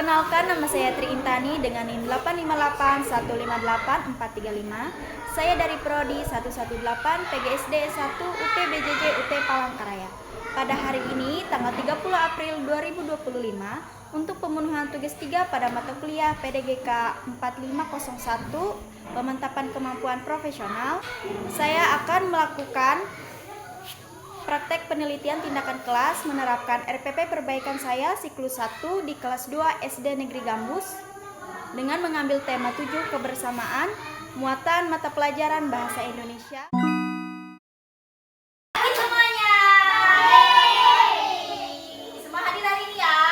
Perkenalkan, nama saya Tri Intani dengan NIM 858158435. Saya dari Prodi 118 PGSD 1 UPBJJ UT Palangkaraya. Pada hari ini, tanggal 30 April 2025, untuk pemenuhan tugas 3 pada mata kuliah PDGK 4501, pemantapan kemampuan profesional, saya akan melakukan praktek penelitian tindakan kelas menerapkan RPP perbaikan saya siklus 1 di kelas 2 SD Negeri Gambus dengan mengambil tema 7 kebersamaan, muatan mata pelajaran bahasa Indonesia. Semuanya. Semua hadir hari ini ya.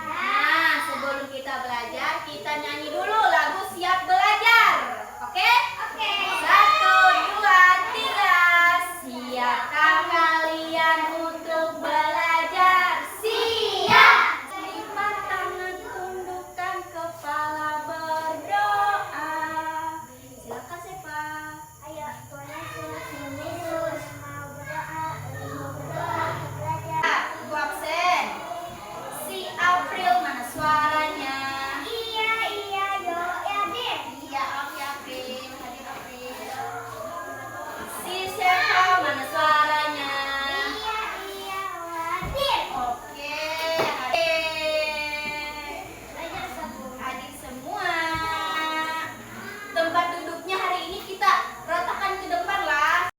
Nah, sebelum kita belajar, kita nyanyi dulu lagu Siap Belajar. Oke? Oke. 1, 2, 3. Siapkah kalian untuk belajar? Siap! Lipat tangan, tundukkan kepala, berdoa. Silakan Sepa. Ayo, Tuhan Yesus, mau berdoa, belajar. Ibu absen. Si April mana suaranya? Iya, yo, ya deh. Iya, oke April. Hadir April. Si Sepa mana suaranya? Iya, hadir. Oke, hadir. Belajar semua. Hadir semua. Tempat duduknya hari ini kita ratakan ke depan lah.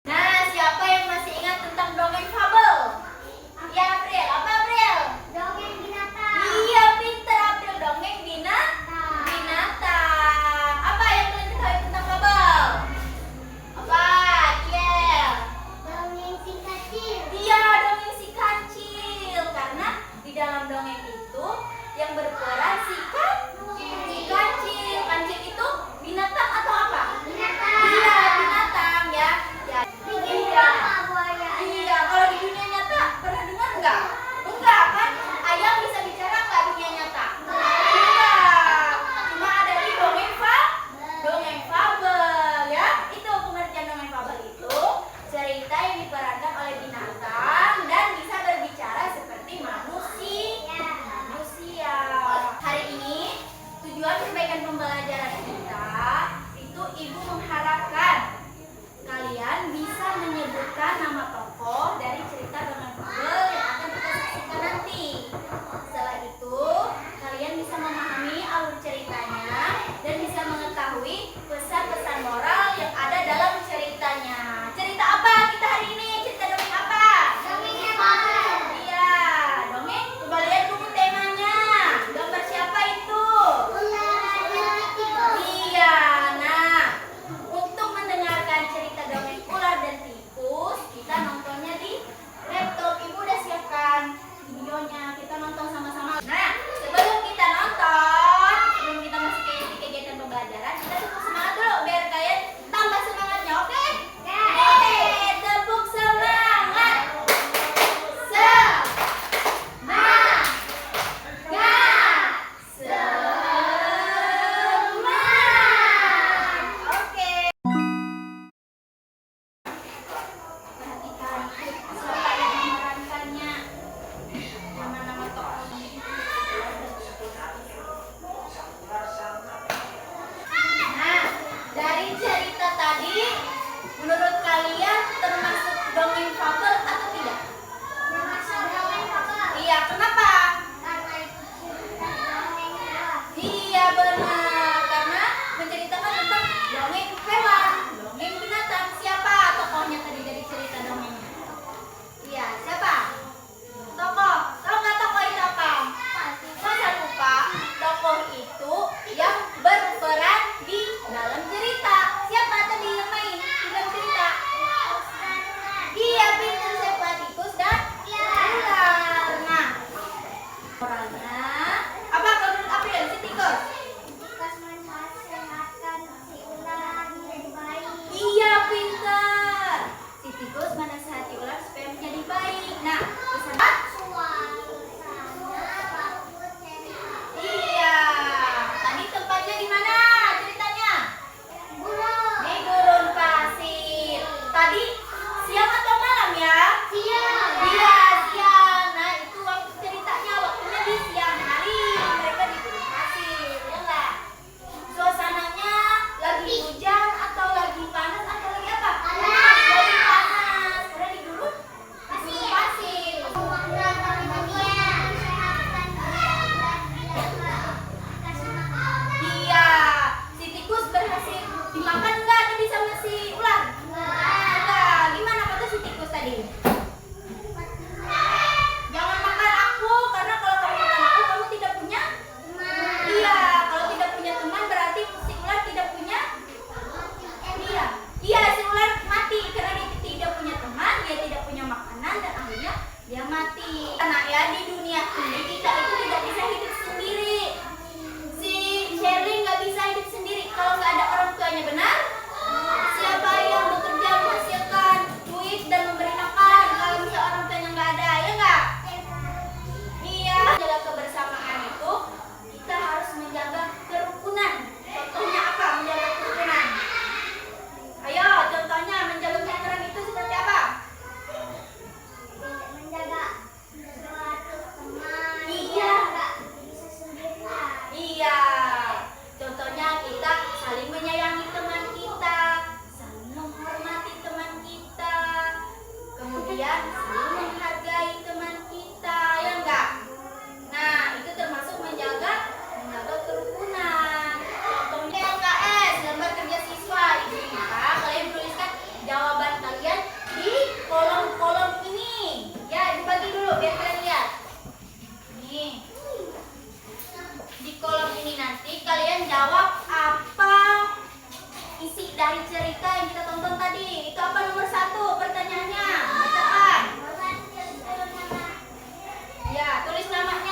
Nah, siapa yang masih ingat tentang dongeng fabel? Ya April, apa April? Dongeng binatang. Iya, pintar April, dongeng binatang. Apa yang kalian ketahui tentang fabel? Apa? Kiel. Dongeng si kecil. Iya, dongeng si kancil. Karena di dalam dongeng itu yang berperan si kancil. Kancil itu binatang atau apa? Binatang. Iya, binatang ya. Ya. Bikin Iya. drama buaya. Iya, kalau di dunia nyata pernah dengar enggak? Enggak kan? Ayam bisa bicara enggak di dunia nyata? Enggak. Cuma ada di dongeng fabel ya. Itu pengertian dongeng fabel itu cerita yang diperankan oleh binatang dan bisa berbicara seperti manusia. Hari ini tujuan perbaikan pembelajaran kita itu ibu mengharapkan kalian bisa menyebutkan nama tokoh dari cerita dongeng fabel yang akan kita saksikan nanti. Setelah dunia ini kita itu tidak bisa hidup sendiri. Si Sherly nggak bisa hidup sendiri kalau nggak ada orang tuanya, benar? Siapa yang bekerja menghasilkan duit dan memberi makan kalau misalnya orang tuanya nggak ada, ya nggak? Iya. Menjaga kebersamaan itu kita harus menjaga kerukunan. Contohnya apa menjaga kerukunan? Ayo, contohnya menjaga kerukunan itu seperti apa? Menjaga suatu teman. Iya. Nggak bisa sendirian. Iya. Contohnya kita saling menyayangi teman kita, saling menghormati teman kita, kemudian saling menghargai teman kita, ya enggak? Nah, itu termasuk menjaga kerukunan. Contohnya LKS, gambar kerja siswa. Ini maka kalian tuliskan jawaban kalian di kolom-kolom ini. Ya, dibagi dulu biar kalian lihat. Nih. Di kolom ini nanti kalian jawab apa isi dari cerita yang kita tonton tadi. Itu apa nomor 1 pertanyaannya? Bacakan. Ya, tulis namanya.